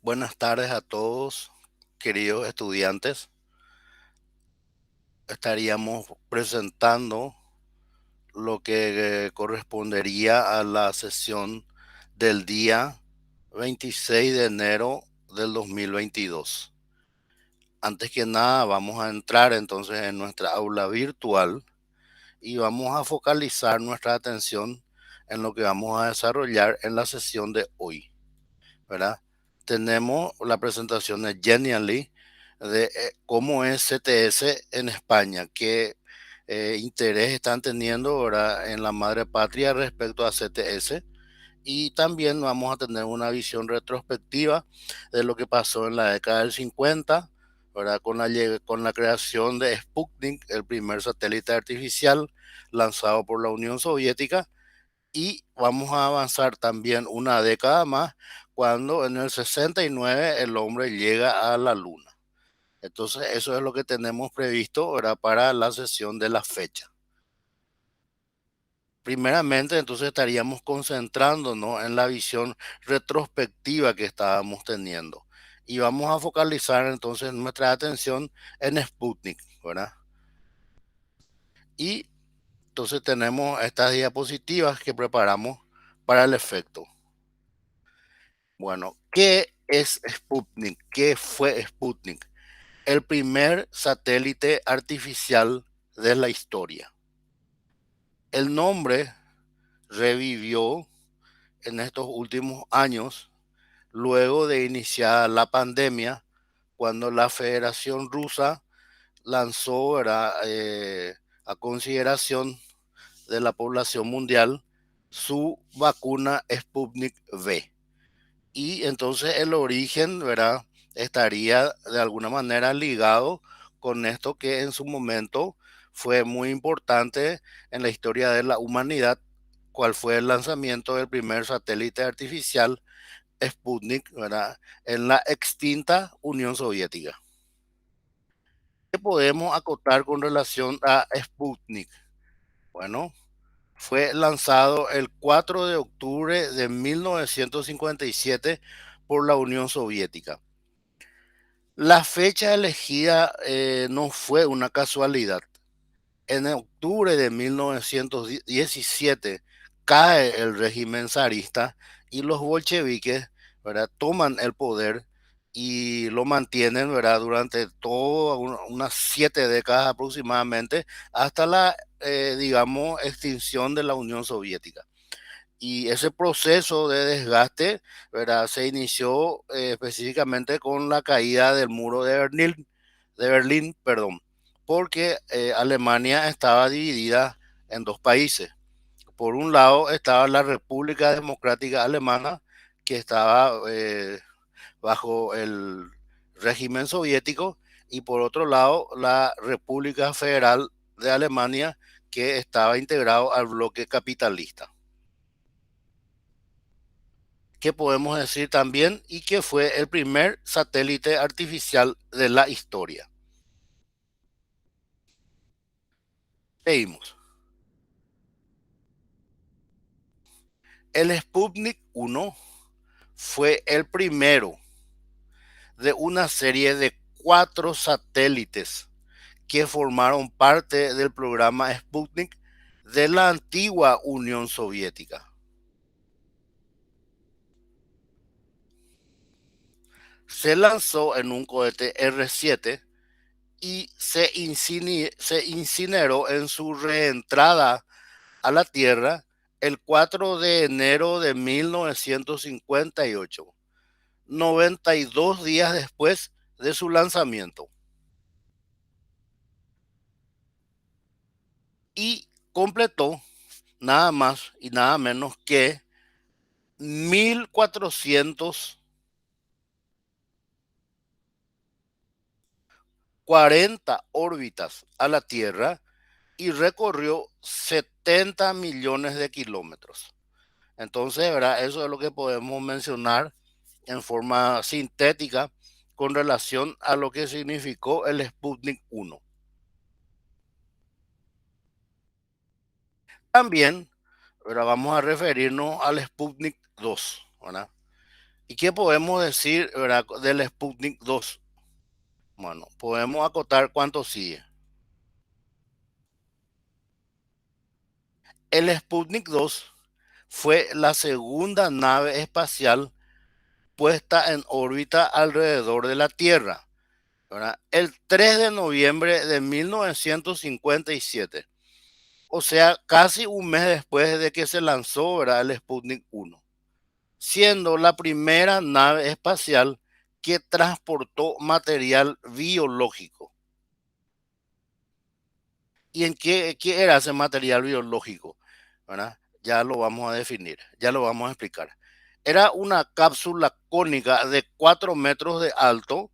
Buenas tardes a todos, queridos estudiantes. Estaríamos presentando lo que correspondería a la sesión del día 26 de enero del 2022. Antes que nada, vamos a entrar entonces en nuestra aula virtual y vamos a focalizar nuestra atención en lo que vamos a desarrollar en la sesión de hoy, ¿verdad? Tenemos la presentación de Genially de cómo es CTS en España, qué interés están teniendo ahora en la madre patria respecto a CTS, y también vamos a tener una visión retrospectiva de lo que pasó en la década del 50, ¿verdad? Con la creación de Sputnik, el primer satélite artificial lanzado por la Unión Soviética, y vamos a avanzar también una década más cuando en el 69 el hombre llega a la luna. Entonces eso es lo que tenemos previsto ahora para la sesión de la fecha. Primeramente, entonces estaríamos concentrándonos en la visión retrospectiva que estábamos teniendo. Y vamos a focalizar entonces nuestra atención en Sputnik, ¿verdad? Y entonces tenemos estas diapositivas que preparamos para el efecto. Bueno, ¿qué es Sputnik? ¿Qué fue Sputnik? El primer satélite artificial de la historia. El nombre revivió en estos últimos años, luego de iniciar la pandemia, cuando la Federación Rusa lanzó, a consideración de la población mundial su vacuna Sputnik V. Y entonces el origen, ¿verdad? Estaría de alguna manera ligado con esto que en su momento fue muy importante en la historia de la humanidad, cual fue el lanzamiento del primer satélite artificial Sputnik, ¿verdad? En la extinta Unión Soviética. ¿Qué podemos acotar con relación a Sputnik? Bueno, fue lanzado el 4 de octubre de 1957 por la Unión Soviética. La fecha elegida no fue una casualidad. En octubre de 1917 cae el régimen zarista y los bolcheviques, ¿verdad? Toman el poder y lo mantienen, ¿verdad? Durante todas unas 7 décadas aproximadamente, hasta la, digamos, extinción de la Unión Soviética. Y ese proceso de desgaste, ¿verdad? Se inició específicamente con la caída del muro de Berlín, perdón, porque Alemania estaba dividida en dos países. Por un lado estaba la República Democrática Alemana, que estaba bajo el régimen soviético, y por otro lado la República Federal de Alemania, que estaba integrado al bloque capitalista. ¿Qué podemos decir también? Y que fue el primer satélite artificial de la historia. Leímos. El Sputnik 1 fue el primero de una serie de 4 satélites que formaron parte del programa Sputnik de la antigua Unión Soviética. Se lanzó en un cohete R-7 y se incineró en su reentrada a la Tierra el 4 de enero de 1958, 92 días después de su lanzamiento, y completó nada más y nada menos que 1440 órbitas a la Tierra y recorrió 70 millones de kilómetros. Entonces, ¿verdad? Eso es lo que podemos mencionar en forma sintética con relación a lo que significó el Sputnik 1. También, ¿verdad? Vamos a referirnos al Sputnik 2, ¿verdad? ¿Y qué podemos decir, verdad, del Sputnik 2? Bueno, podemos acotar cuánto sigue. El Sputnik 2 fue la segunda nave espacial puesta en órbita alrededor de la Tierra, ¿verdad? El 3 de noviembre de 1957. O sea, casi un mes después de que se lanzó, ¿verdad?, el Sputnik 1, siendo la primera nave espacial que transportó material biológico. ¿Y en qué era ese material biológico? ¿Verdad? Ya lo vamos a definir, ya lo vamos a explicar. Era una cápsula cónica de 4 metros de alto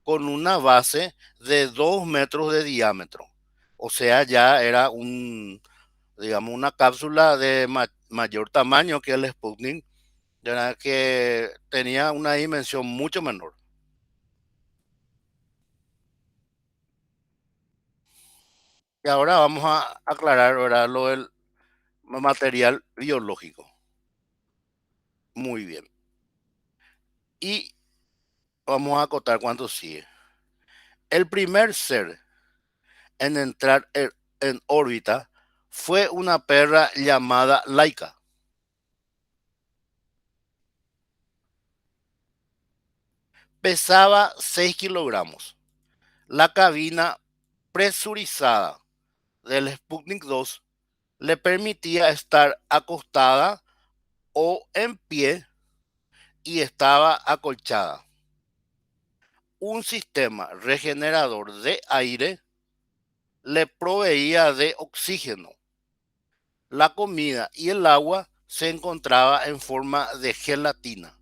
con una base de 2 metros de diámetro. O sea, ya era digamos, una cápsula de mayor tamaño que el Sputnik, ¿verdad? Que tenía una dimensión mucho menor. Y ahora vamos a aclarar, ¿verdad?, lo del material biológico. Muy bien. Y vamos a acotar cuánto sigue. El primer ser en entrar en órbita fue una perra llamada Laika. Pesaba 6 kilogramos. La cabina presurizada del Sputnik 2 le permitía estar acostada o en pie y estaba acolchada. Un sistema regenerador de aire le proveía de oxígeno. La comida y el agua se encontraba en forma de gelatina.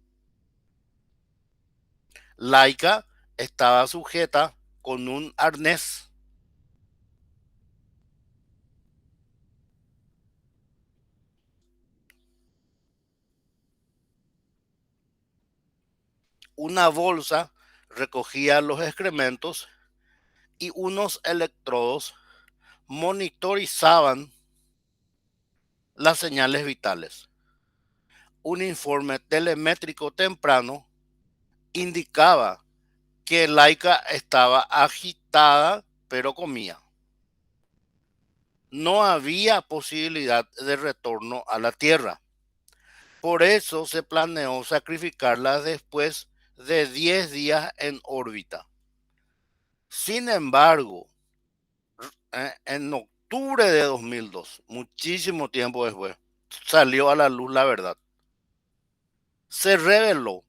Laika estaba sujeta con un arnés. Una bolsa recogía los excrementos y unos electrodos monitorizaban las señales vitales. Un informe telemétrico temprano indicaba que Laika estaba agitada pero comía. No había posibilidad de retorno a la Tierra. Por eso se planeó sacrificarla después de 10 días en órbita. Sin embargo, en octubre de 2002, muchísimo tiempo después, salió a la luz la verdad. Se reveló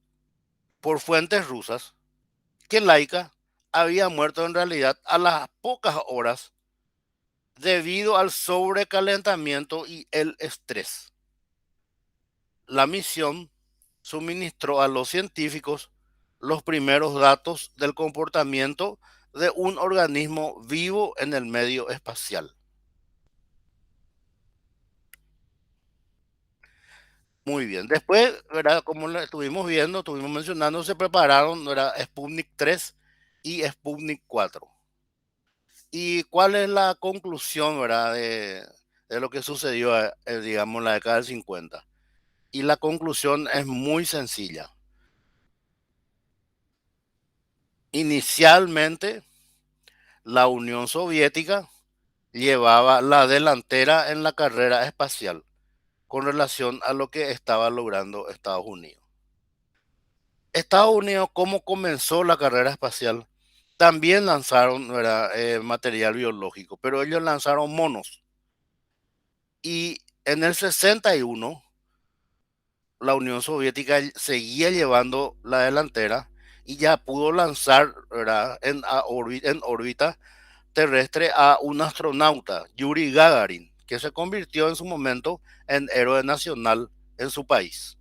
por fuentes rusas que Laika había muerto en realidad a las pocas horas debido al sobrecalentamiento y el estrés. La misión suministró a los científicos los primeros datos del comportamiento de un organismo vivo en el medio espacial. Muy bien. Después, ¿verdad? Como lo estuvimos viendo, estuvimos mencionando, se prepararon, ¿verdad?, Sputnik 3 y Sputnik 4. ¿Y cuál es la conclusión, verdad, de lo que sucedió, digamos, en la década del 50? Y la conclusión es muy sencilla. Inicialmente, la Unión Soviética llevaba la delantera en la carrera espacial con relación a lo que estaba logrando Estados Unidos. Estados Unidos, ¿cómo comenzó la carrera espacial? También lanzaron, ¿verdad?, material biológico, pero ellos lanzaron monos. Y en el 61 la Unión Soviética seguía llevando la delantera y ya pudo lanzar, ¿verdad?, en órbita terrestre a un astronauta, Yuri Gagarin, que se convirtió en su momento en héroe nacional en su país.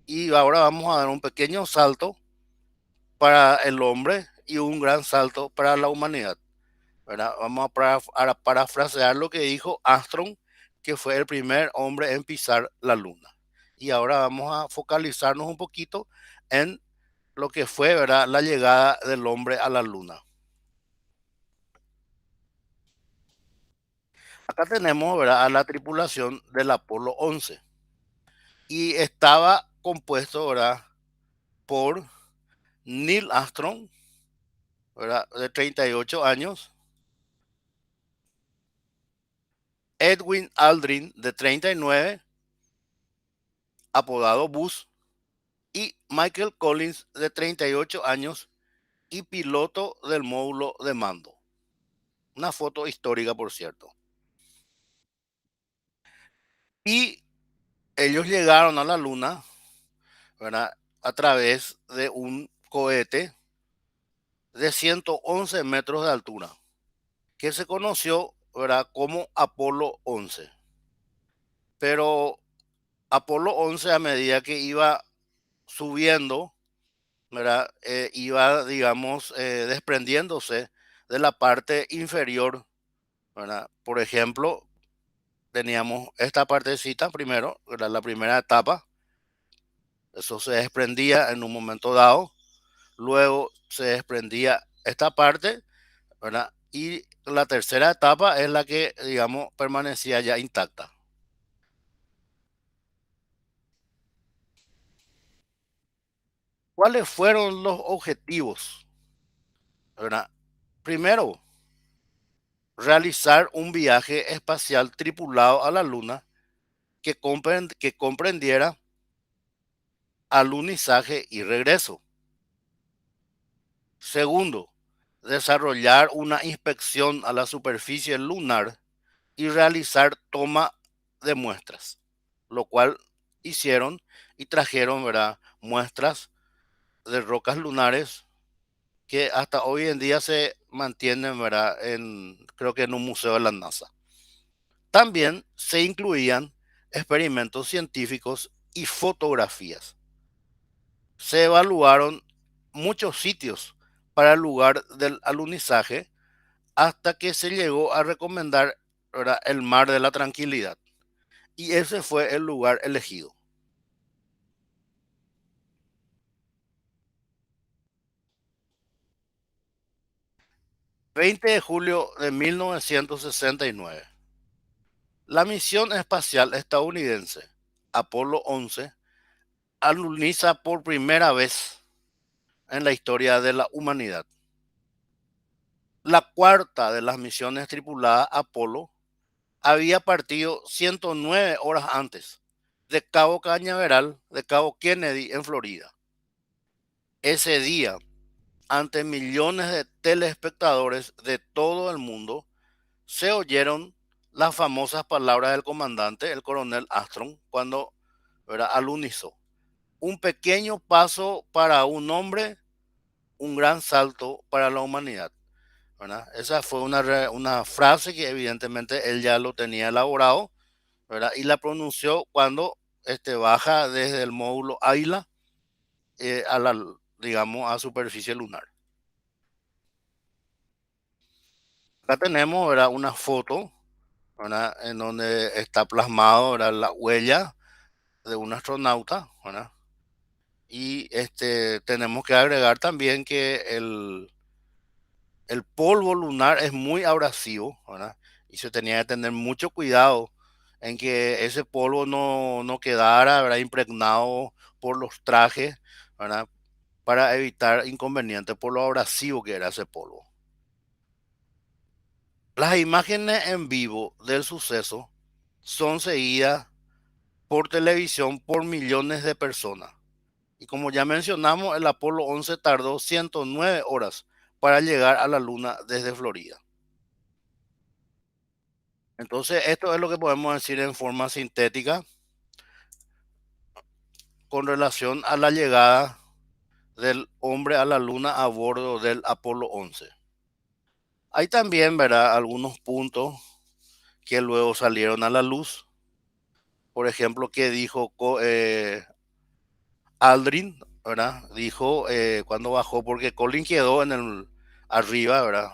Y ahora vamos a dar un pequeño salto para el hombre y un gran salto para la humanidad, ¿verdad? Vamos a parafrasear lo que dijo Armstrong, que fue el primer hombre en pisar la luna. Y ahora vamos a focalizarnos un poquito en lo que fue, ¿verdad?, la llegada del hombre a la luna. Acá tenemos, ¿verdad?, a la tripulación del Apolo 11 y estaba compuesto, ¿verdad?, por Neil Armstrong, ¿verdad?, de 38 años, Edwin Aldrin, de 39, apodado Buzz, y Michael Collins, de 38 años, y piloto del módulo de mando. Una foto histórica, por cierto. Y ellos llegaron a la Luna, ¿verdad?, a través de un cohete de 111 metros de altura, que se conoció, ¿verdad?, como Apolo 11. Pero Apolo 11, a medida que iba subiendo, ¿verdad?, iba, digamos, desprendiéndose de la parte inferior, ¿verdad? Por ejemplo, teníamos esta partecita primero, ¿verdad?, la primera etapa. Eso se desprendía en un momento dado. Luego se desprendía esta parte, ¿verdad? Y la tercera etapa es la que, digamos, permanecía ya intacta. ¿Cuáles fueron los objetivos? ¿Verdad? Primero, realizar un viaje espacial tripulado a la Luna que comprendiera alunizaje y regreso. Segundo, desarrollar una inspección a la superficie lunar y realizar toma de muestras, lo cual hicieron y trajeron, ¿verdad?, muestras de rocas lunares que hasta hoy en día se mantienen, ¿verdad?, creo que en un museo de la NASA. También se incluían experimentos científicos y fotografías. Se evaluaron muchos sitios para el lugar del alunizaje hasta que se llegó a recomendar, ¿verdad?, el Mar de la Tranquilidad. Y ese fue el lugar elegido. 20 de julio de 1969. La misión espacial estadounidense Apolo 11 aluniza por primera vez en la historia de la humanidad. La cuarta de las misiones tripuladas Apolo había partido 109 horas antes de Cabo Cañaveral, de Cabo Kennedy, en Florida. Ese día, ante millones de telespectadores de todo el mundo, se oyeron las famosas palabras del comandante, el coronel Armstrong, cuando, ¿verdad?, alunizó. Un pequeño paso para un hombre, un gran salto para la humanidad, ¿verdad? Esa fue una frase que evidentemente él ya lo tenía elaborado, ¿verdad? Y la pronunció cuando baja desde el módulo Águila, a la, digamos, a superficie lunar. Acá tenemos, ¿verdad?, una foto, ¿verdad?, en donde está plasmado, ¿verdad?, la huella de un astronauta, ¿verdad? Y tenemos que agregar también que el polvo lunar es muy abrasivo, ¿verdad? Y se tenía que tener mucho cuidado en que ese polvo no quedara, ¿verdad?, impregnado por los trajes, ¿verdad?, para evitar inconvenientes por lo abrasivo que era ese polvo. Las imágenes en vivo del suceso son seguidas por televisión por millones de personas. Y como ya mencionamos, el Apolo 11 tardó 109 horas para llegar a la Luna desde Florida. Entonces, esto es lo que podemos decir en forma sintética con relación a la llegada del hombre a la Luna a bordo del Apolo 11. Hay también, ¿verdad?, algunos puntos que luego salieron a la luz. Por ejemplo, que dijo Aldrin, ¿verdad? Dijo cuando bajó, porque Colin quedó arriba, ¿verdad?,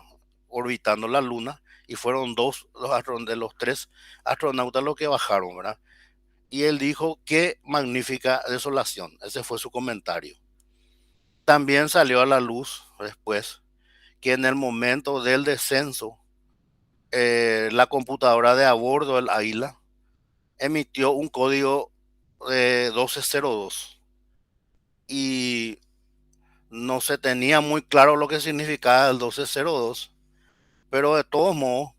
orbitando la Luna, y fueron de los tres astronautas los que bajaron, ¿verdad? Y él dijo: qué magnífica desolación. Ese fue su comentario. También salió a la luz después que en el momento del descenso, la computadora de a bordo del Águila emitió un código de 1202, y no se tenía muy claro lo que significaba el 1202, pero de todos modos,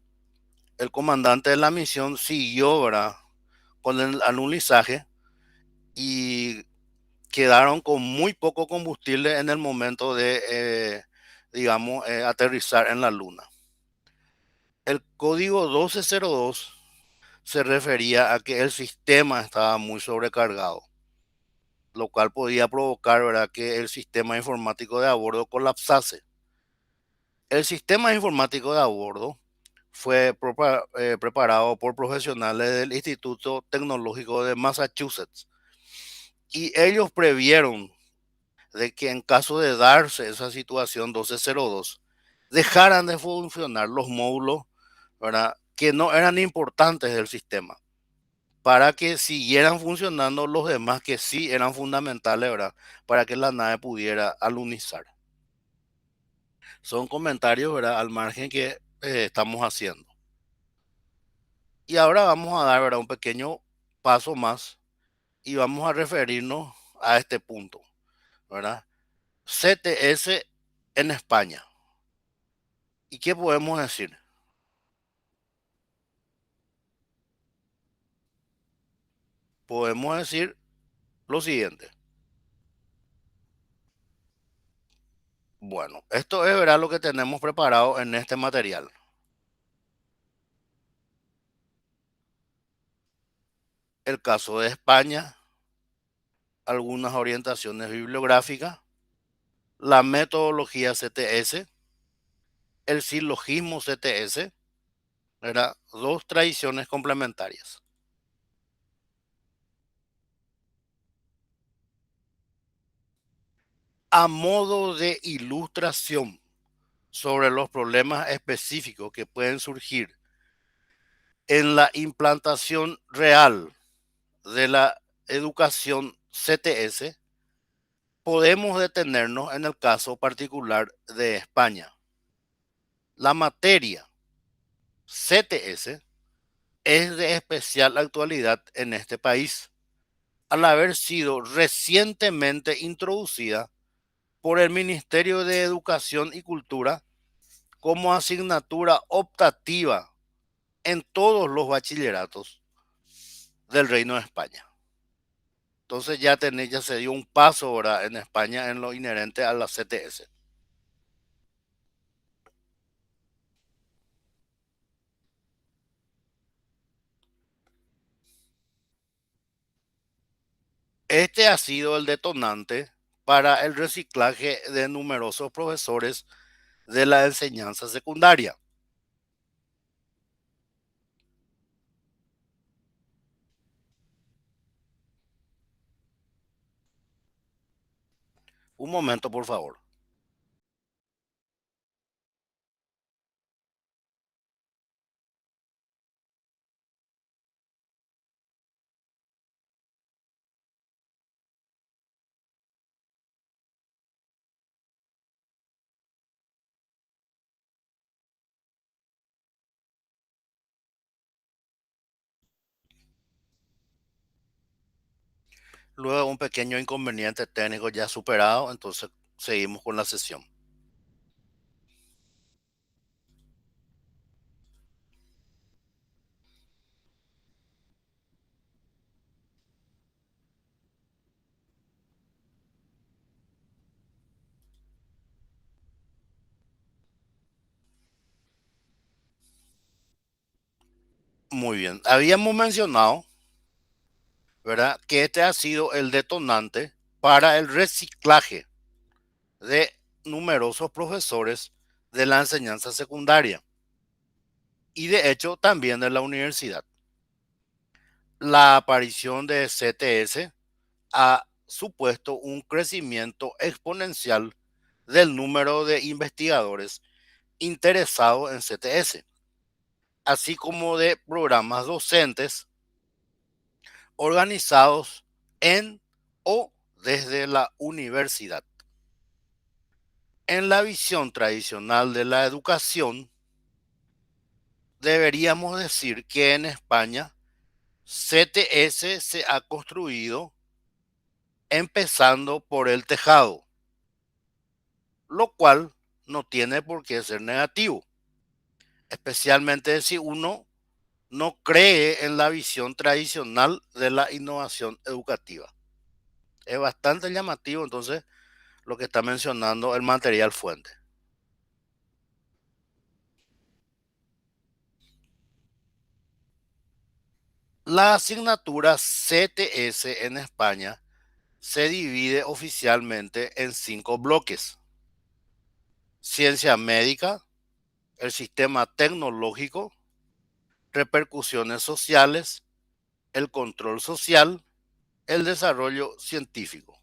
el comandante de la misión siguió, ¿verdad?, con el alunizaje y quedaron con muy poco combustible en el momento de, digamos, aterrizar en la Luna. El código 1202 se refería a que el sistema estaba muy sobrecargado, lo cual podía provocar, ¿verdad?, que el sistema informático de a bordo colapsase. El sistema informático de a bordo fue preparado por profesionales del Instituto Tecnológico de Massachusetts y ellos previeron de que en caso de darse esa situación 1202, dejaran de funcionar los módulos, ¿verdad?, que no eran importantes del sistema, para que siguieran funcionando los demás que sí eran fundamentales, ¿verdad?, para que la nave pudiera alunizar. Son comentarios, ¿verdad?, al margen que estamos haciendo. Y ahora vamos a dar, ¿verdad?, un pequeño paso más y vamos a referirnos a este punto, ¿verdad? CTS en España. ¿Y qué podemos decir? Podemos decir lo siguiente. Bueno, esto es, ¿verdad?, lo que tenemos preparado en este material. El caso de España, algunas orientaciones bibliográficas, la metodología CTS, el silogismo CTS, ¿verdad?, dos tradiciones complementarias. A modo de ilustración sobre los problemas específicos que pueden surgir en la implantación real de la educación CTS, podemos detenernos en el caso particular de España. La materia CTS es de especial actualidad en este país, al haber sido recientemente introducida por el Ministerio de Educación y Cultura como asignatura optativa en todos los bachilleratos del Reino de España. Entonces ya se dio un paso ahora en España en lo inherente a la CTS. Este ha sido el detonante para el reciclaje de numerosos profesores de la enseñanza secundaria. Un momento, por favor. Luego un pequeño inconveniente técnico ya superado, entonces seguimos con la sesión. Muy bien. Habíamos mencionado, ¿verdad?, que este ha sido el detonante para el reciclaje de numerosos profesores de la enseñanza secundaria y de hecho también de la universidad. La aparición de CTS ha supuesto un crecimiento exponencial del número de investigadores interesados en CTS, así como de programas docentes organizados en o desde la universidad. En la visión tradicional de la educación, deberíamos decir que en España CTS se ha construido empezando por el tejado, lo cual no tiene por qué ser negativo, especialmente si uno no cree en la visión tradicional de la innovación educativa. Es bastante llamativo entonces lo que está mencionando el material fuente. La asignatura CTS en España se divide oficialmente en 5 bloques: ciencia médica, el sistema tecnológico, repercusiones sociales, el control social, el desarrollo científico.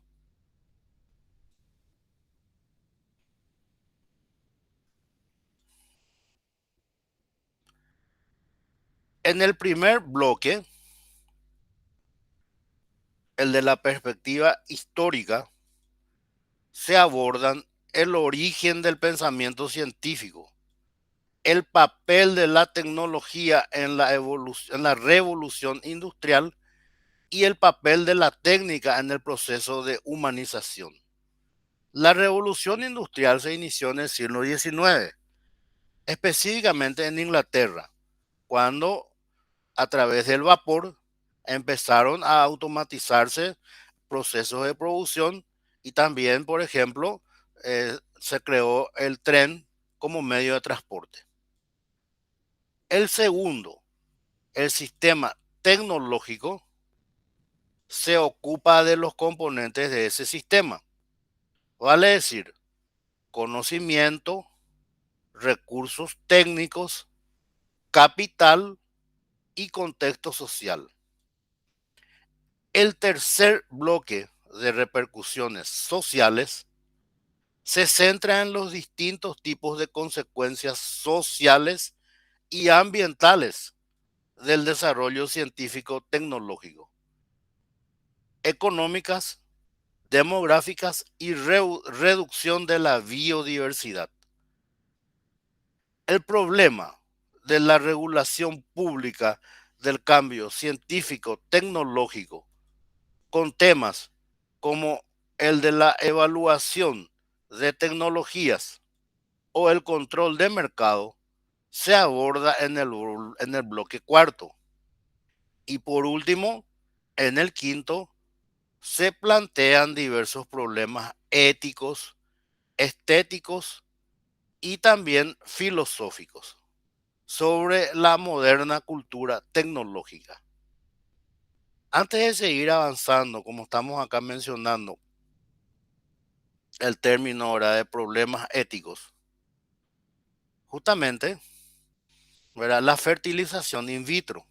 En el primer bloque, el de la perspectiva histórica, se abordan el origen del pensamiento científico, el papel de la tecnología en en la revolución industrial y el papel de la técnica en el proceso de humanización. La revolución industrial se inició en el siglo XIX, específicamente en Inglaterra, cuando a través del vapor empezaron a automatizarse procesos de producción y también, por ejemplo, se creó el tren como medio de transporte. El segundo, el sistema tecnológico, se ocupa de los componentes de ese sistema, vale decir, conocimiento, recursos técnicos, capital y contexto social. El tercer bloque de repercusiones sociales se centra en los distintos tipos de consecuencias sociales y ambientales del desarrollo científico tecnológico, económicas, demográficas y reducción de la biodiversidad. El problema de la regulación pública del cambio científico tecnológico con temas como el de la evaluación de tecnologías o el control de mercado se aborda en el bloque cuarto. Y por último, en el quinto, se plantean diversos problemas éticos, estéticos y también filosóficos sobre la moderna cultura tecnológica. Antes de seguir avanzando, como estamos acá mencionando, el término ahora de problemas éticos, justamente, ¿verdad? La fertilización in vitro.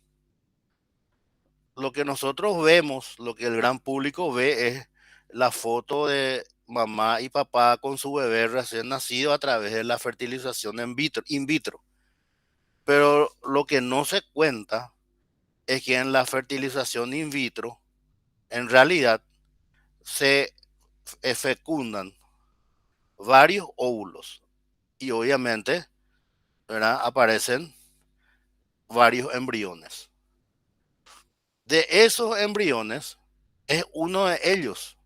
Lo que nosotros vemos, lo que el gran público ve es la foto de mamá y papá con su bebé recién nacido a través de la fertilización in vitro. Pero lo que no se cuenta es que en la fertilización in vitro, en realidad, se fecundan varios óvulos y obviamente, ¿verdad? Aparecen varios embriones. De esos embriones es uno de ellos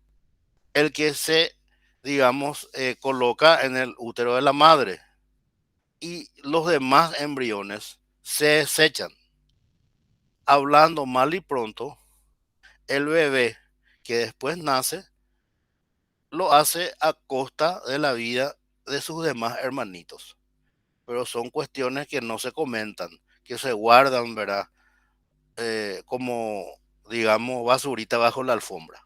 el que se, digamos, coloca en el útero de la madre y los demás embriones se desechan. Hablando mal y pronto, el bebé que después nace lo hace a costa de la vida de sus demás hermanitos. Pero son cuestiones que no se comentan, que se guardan, ¿verdad? Como, digamos, basurita bajo la alfombra.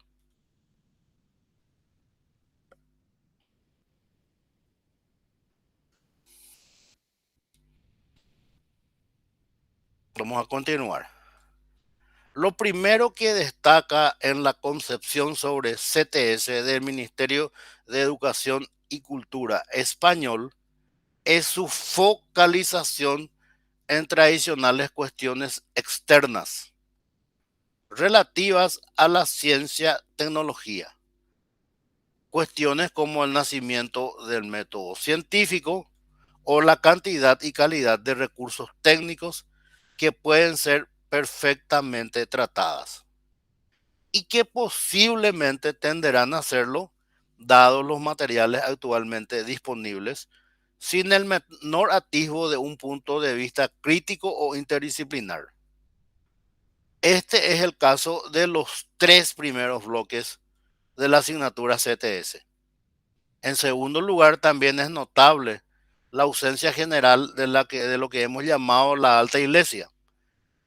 Vamos a continuar. Lo primero que destaca en la concepción sobre CTS del Ministerio de Educación y Cultura español es su focalización en tradicionales cuestiones externas relativas a la ciencia tecnología. Cuestiones como el nacimiento del método científico o la cantidad y calidad de recursos técnicos que pueden ser perfectamente tratadas. y que posiblemente tenderán a hacerlo, dados los materiales actualmente disponibles, sin el menor atisbo de un punto de vista crítico o interdisciplinar. Este es el caso de los tres primeros bloques de la asignatura CTS. En segundo lugar, también es notable la ausencia general de lo que hemos llamado la alta iglesia.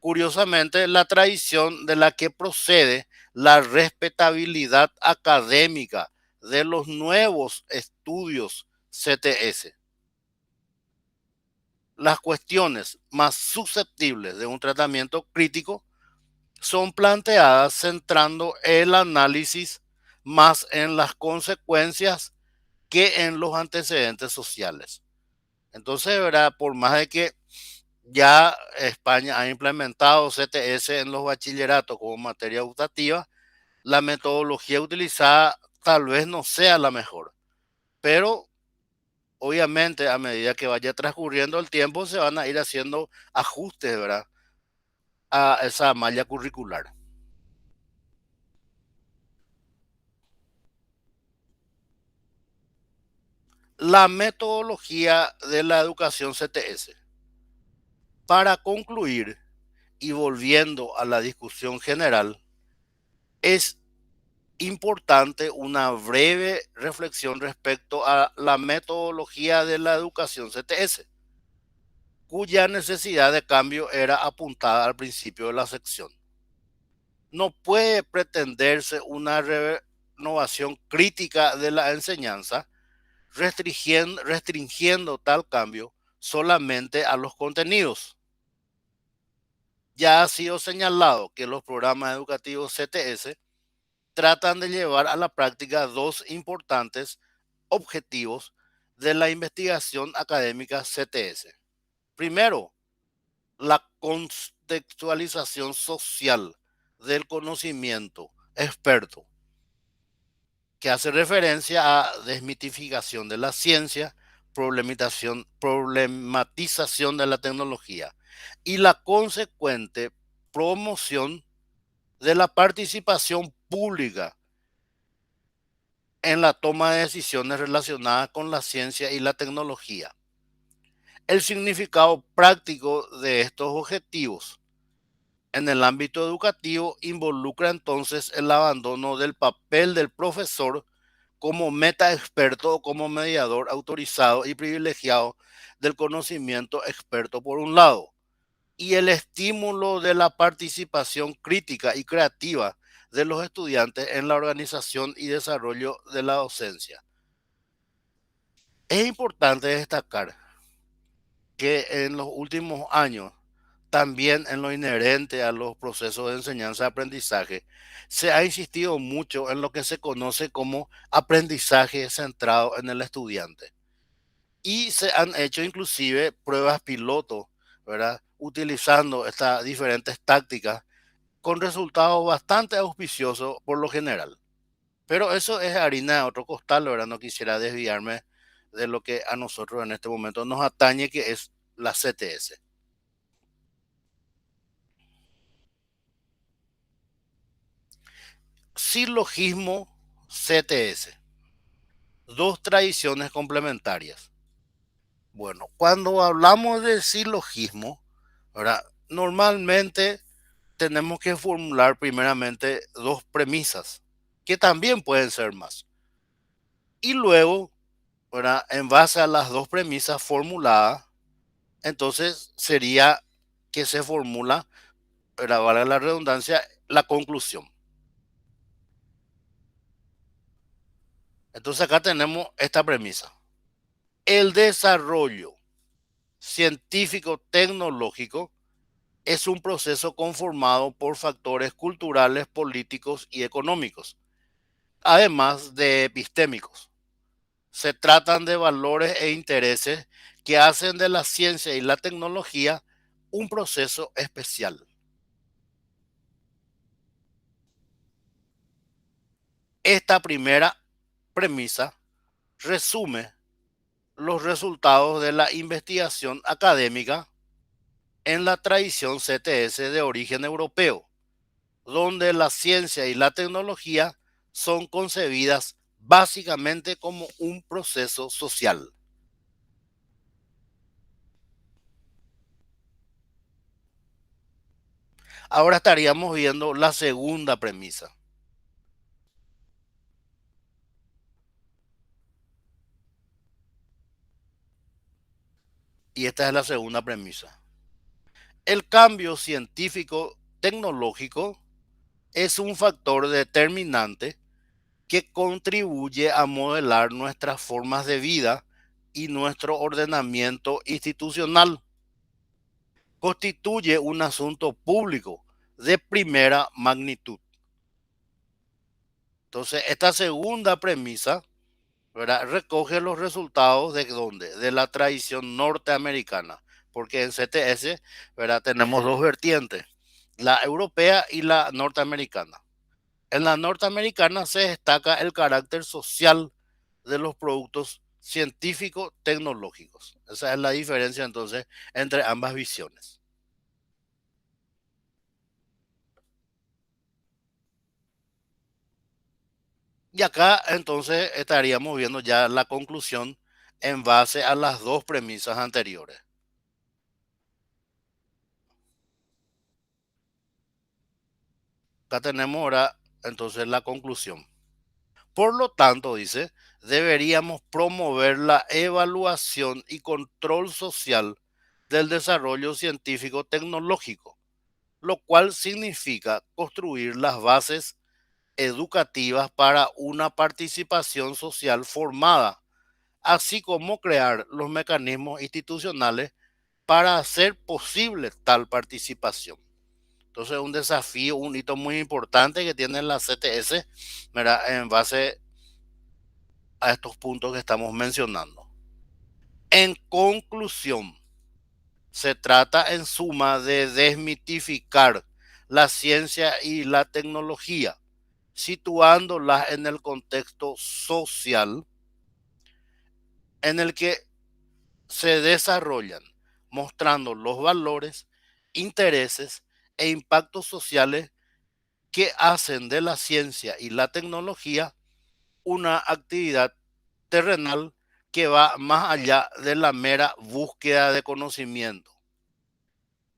Curiosamente, la tradición de la que procede la respetabilidad académica de los nuevos estudios CTS. Las cuestiones más susceptibles de un tratamiento crítico son planteadas centrando el análisis más en las consecuencias que en los antecedentes sociales. Entonces, ¿verdad? Por más de que ya España ha implementado CTS en los bachilleratos como materia optativa, la metodología utilizada tal vez no sea la mejor, pero obviamente a medida que vaya transcurriendo el tiempo se van a ir haciendo ajustes, ¿verdad? A esa malla curricular. La metodología de la educación CTS. Para concluir y volviendo a la discusión general, es importante una breve reflexión respecto a la metodología de la educación CTS, cuya necesidad de cambio era apuntada al principio de la sección. No puede pretenderse una renovación crítica de la enseñanza restringiendo tal cambio solamente a los contenidos. Ya ha sido señalado que los programas educativos CTS tratan de llevar a la práctica dos importantes objetivos de la investigación académica CTS. Primero, la contextualización social del conocimiento experto, que hace referencia a desmitificación de la ciencia, problematización de la tecnología y la consecuente promoción de la participación pública en la toma de decisiones relacionadas con la ciencia y la tecnología. El significado práctico de estos objetivos en el ámbito educativo involucra entonces el abandono del papel del profesor como meta experto o como mediador autorizado y privilegiado del conocimiento experto por un lado, y el estímulo de la participación crítica y creativa de los estudiantes en la organización y desarrollo de la docencia. Es importante destacar que en los últimos años, también en lo inherente a los procesos de enseñanza-aprendizaje, se ha insistido mucho en lo que se conoce como aprendizaje centrado en el estudiante. Y se han hecho inclusive pruebas piloto, ¿verdad? Utilizando estas diferentes tácticas con resultados bastante auspiciosos por lo general. Pero eso es harina de otro costal, ¿verdad? No quisiera desviarme de lo que a nosotros en este momento nos atañe, que es la CTS. Silogismo CTS. Dos tradiciones complementarias. Bueno, cuando hablamos de silogismo, ¿verdad? Normalmente tenemos que formular primeramente dos premisas, que también pueden ser más. Y luego, ¿verdad? En base a las dos premisas formuladas, entonces sería que se formula, para valga la redundancia, la conclusión. Entonces acá tenemos esta premisa. El desarrollo científico-tecnológico es un proceso conformado por factores culturales, políticos y económicos, además de epistémicos. Se tratan de valores e intereses que hacen de la ciencia y la tecnología un proceso especial. Esta primera premisa resume los resultados de la investigación académica en la tradición CTS de origen europeo, donde la ciencia y la tecnología son concebidas básicamente como un proceso social. Ahora estaríamos viendo la segunda premisa. Y esta es la segunda premisa. El cambio científico tecnológico es un factor determinante que contribuye a modelar nuestras formas de vida y nuestro ordenamiento institucional. Constituye un asunto público de primera magnitud. Entonces, esta segunda premisa, ¿verdad?, recoge los resultados de dónde? De la tradición norteamericana, porque en CTS, ¿verdad?, tenemos dos vertientes, la europea y la norteamericana. En la norteamericana se destaca el carácter social de los productos científicos tecnológicos. Esa es la diferencia entonces entre ambas visiones. Y acá entonces estaríamos viendo ya la conclusión en base a las dos premisas anteriores. Acá tenemos ahora entonces la conclusión. Por lo tanto, dice, deberíamos promover la evaluación y control social del desarrollo científico tecnológico, lo cual significa construir las bases educativas para una participación social formada, así como crear los mecanismos institucionales para hacer posible tal participación. Entonces, un desafío, un hito muy importante que tiene la CTS, ¿verdad?, en base a estos puntos que estamos mencionando. En conclusión, se trata en suma de desmitificar la ciencia y la tecnología, situándolas en el contexto social en el que se desarrollan, mostrando los valores, intereses e impactos sociales que hacen de la ciencia y la tecnología una actividad terrenal que va más allá de la mera búsqueda de conocimiento.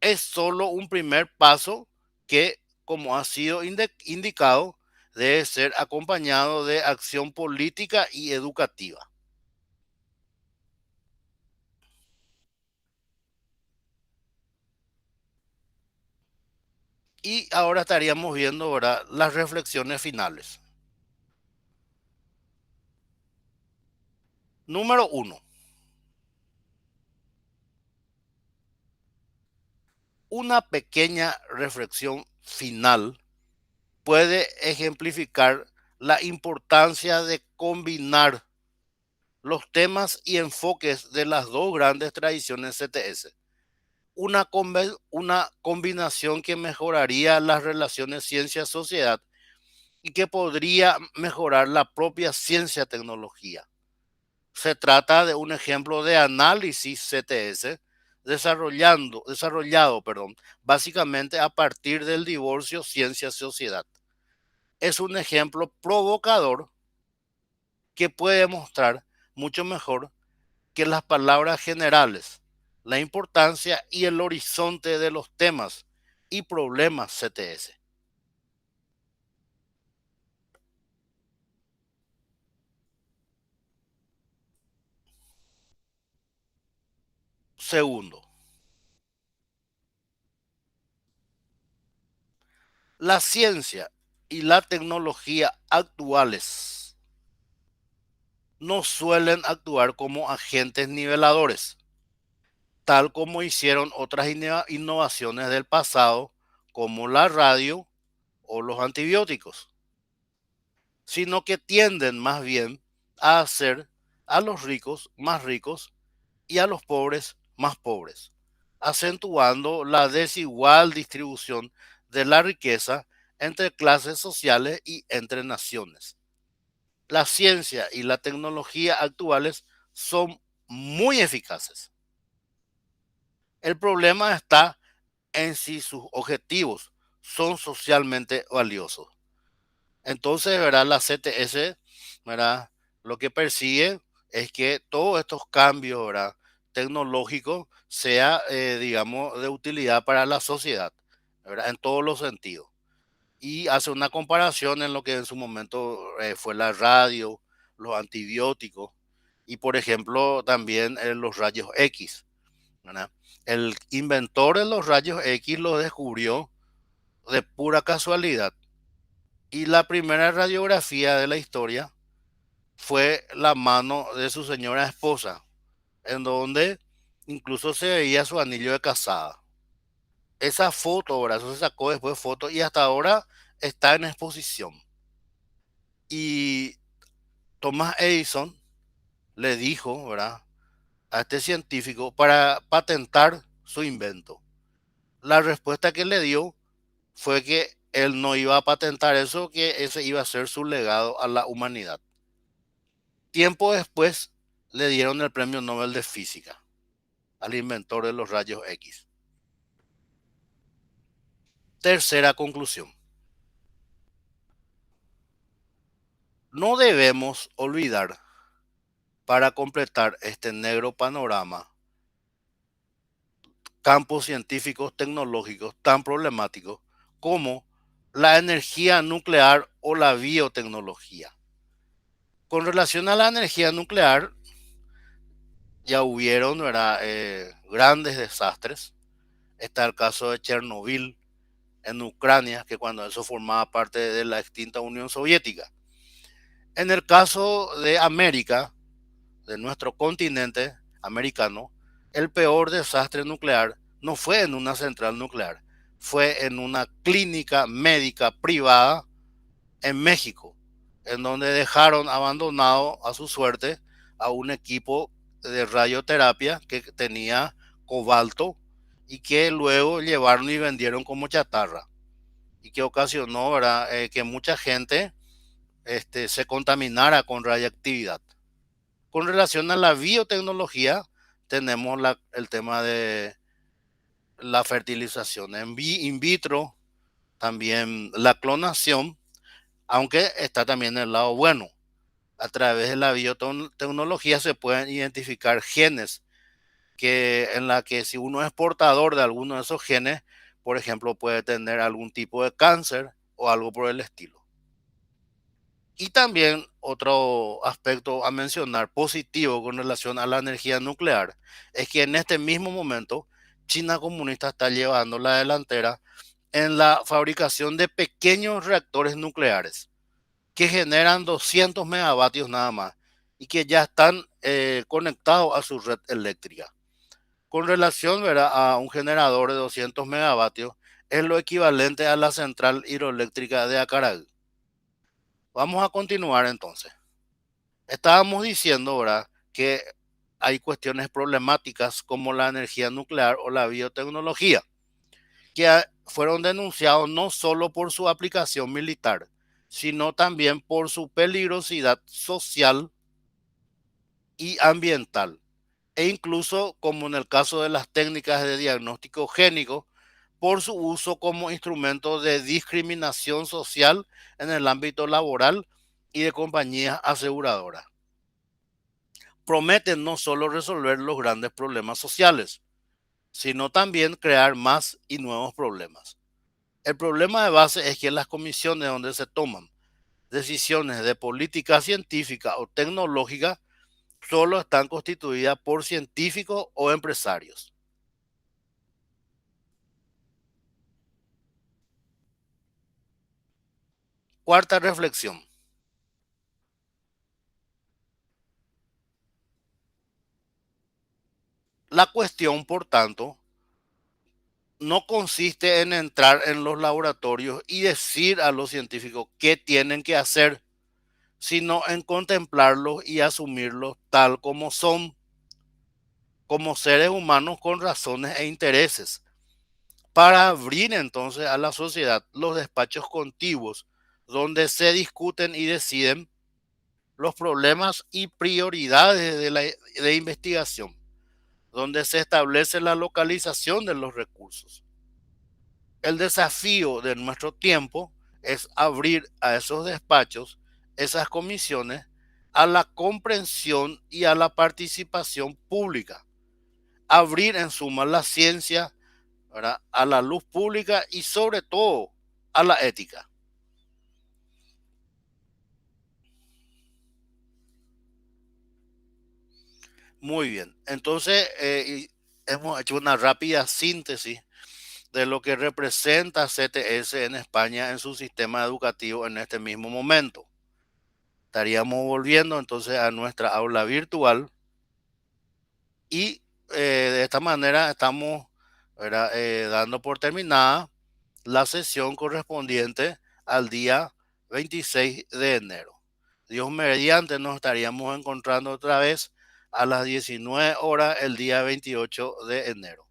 Es solo un primer paso que, como ha sido indicado, debe ser acompañado de acción política y educativa. Y ahora estaríamos viendo ahora las reflexiones finales. Número uno, una pequeña reflexión final puede ejemplificar la importancia de combinar los temas y enfoques de las dos grandes tradiciones CTS. Una combinación que mejoraría las relaciones ciencia-sociedad y que podría mejorar la propia ciencia-tecnología. Se trata de un ejemplo de análisis CTS básicamente a partir del divorcio ciencia-sociedad. Es un ejemplo provocador que puede mostrar mucho mejor que las palabras generales la importancia y el horizonte de los temas y problemas CTS. Segundo, la ciencia y la tecnología actuales no suelen actuar como agentes niveladores, tal como hicieron otras innovaciones del pasado, como la radio o los antibióticos, sino que tienden más bien a hacer a los ricos más ricos y a los pobres más pobres, acentuando la desigual distribución de la riqueza entre clases sociales y entre naciones. La ciencia y la tecnología actuales son muy eficaces. El problema está en si sus objetivos son socialmente valiosos. Entonces, ¿verdad? La CTS, ¿verdad? Lo que persigue es que todos estos cambios, ¿verdad? Tecnológicos sea, digamos, de utilidad para la sociedad, ¿verdad? En todos los sentidos. Y hace una comparación en lo que en su momento fue la radio, los antibióticos y, por ejemplo, también los rayos X, ¿verdad? El inventor de los rayos X lo descubrió de pura casualidad. Y la primera radiografía de la historia fue la mano de su señora esposa, en donde incluso se veía su anillo de casada. Esa foto, ¿verdad? Eso se sacó después foto y hasta ahora está en exposición. Y Thomas Edison le dijo, ¿verdad? A este científico para patentar su invento. La respuesta que le dio fue que él no iba a patentar eso, que ese iba a ser su legado a la humanidad. Tiempo después le dieron el premio Nobel de Física al inventor de los rayos X. Tercera conclusión. No debemos olvidar, para completar este negro panorama, campos científicos tecnológicos tan problemáticos como la energía nuclear o la biotecnología. Con relación a la energía nuclear, ya hubieron, ¿verdad? Grandes desastres. Está el caso de Chernobyl en Ucrania, que cuando eso formaba parte de la extinta Unión Soviética. En el caso de América, de nuestro continente americano, el peor desastre nuclear no fue en una central nuclear, fue en una clínica médica privada en México, en donde dejaron abandonado a su suerte a un equipo de radioterapia que tenía cobalto y que luego llevaron y vendieron como chatarra y que ocasionó, ¿verdad? Que mucha gente se contaminara con radiactividad. Con relación a la biotecnología, tenemos el tema de la fertilización in vitro, también la clonación, aunque está también el lado bueno. A través de la biotecnología se pueden identificar genes en la que si uno es portador de alguno de esos genes, por ejemplo, puede tener algún tipo de cáncer o algo por el estilo. Y también otro aspecto a mencionar positivo con relación a la energía nuclear es que en este mismo momento China comunista está llevando la delantera en la fabricación de pequeños reactores nucleares que generan 200 megavatios nada más y que ya están conectados a su red eléctrica. Con relación, ¿verdad?, a un generador de 200 megavatios, es lo equivalente a la central hidroeléctrica de Acaragüe. Vamos a continuar entonces. Estábamos diciendo, ¿verdad?, que hay cuestiones problemáticas como la energía nuclear o la biotecnología, que fueron denunciados no solo por su aplicación militar, sino también por su peligrosidad social y ambiental, e incluso, como en el caso de las técnicas de diagnóstico génico, por su uso como instrumento de discriminación social en el ámbito laboral y de compañías aseguradoras. Prometen no solo resolver los grandes problemas sociales, sino también crear más y nuevos problemas. El problema de base es que las comisiones donde se toman decisiones de política científica o tecnológica solo están constituidas por científicos o empresarios. Cuarta reflexión. La cuestión, por tanto, no consiste en entrar en los laboratorios y decir a los científicos qué tienen que hacer, sino en contemplarlos y asumirlos tal como son, como seres humanos con razones e intereses, para abrir entonces a la sociedad los despachos contiguos donde se discuten y deciden los problemas y prioridades de investigación, donde se establece la localización de los recursos. El desafío de nuestro tiempo es abrir a esos despachos, esas comisiones, a la comprensión y a la participación pública. Abrir en suma la ciencia, ¿verdad?, a la luz pública y sobre todo a la ética. Muy bien, entonces hemos hecho una rápida síntesis de lo que representa CTS en España en su sistema educativo en este mismo momento. Estaríamos volviendo entonces a nuestra aula virtual y de esta manera estamos, ¿verdad?, dando por terminada la sesión correspondiente al día 26 de enero. Dios mediante nos estaríamos encontrando otra vez a las 19 horas el día 28 de enero.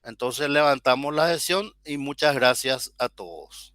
Entonces levantamos la sesión y muchas gracias a todos.